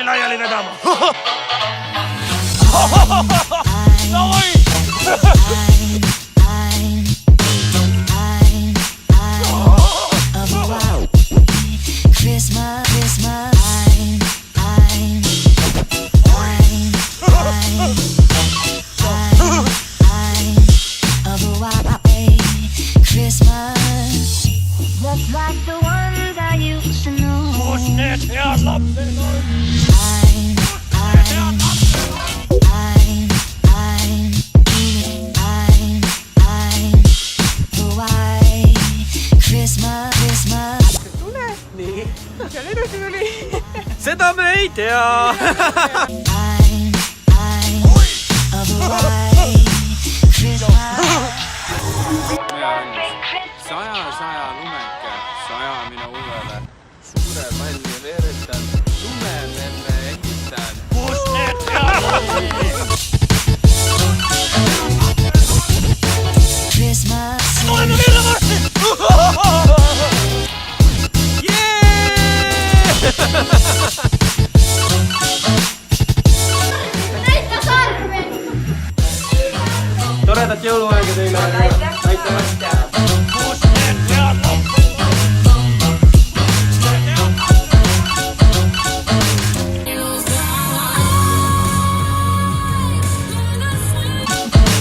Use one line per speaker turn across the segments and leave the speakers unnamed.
laiali vedama. Davai! Seda me ei tea.
Saja lumeke, sajamine uuele. Suure palli veeretan, lume menne ehitan.
Kus need teadlased? Oleme virre varsti!
Näita sarve!
Toredat jõuluaega teile! Aitäh!
Kus need teadlased?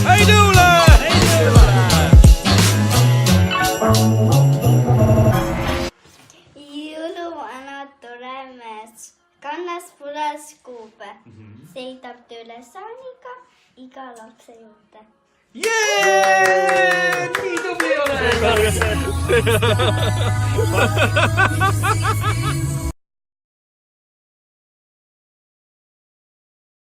Hei Tuule!
Jõuluvana tore mees, kannas punast kuube, seisab tööle saaniga iga lapse juurde.
Jee! Nii tubli ole!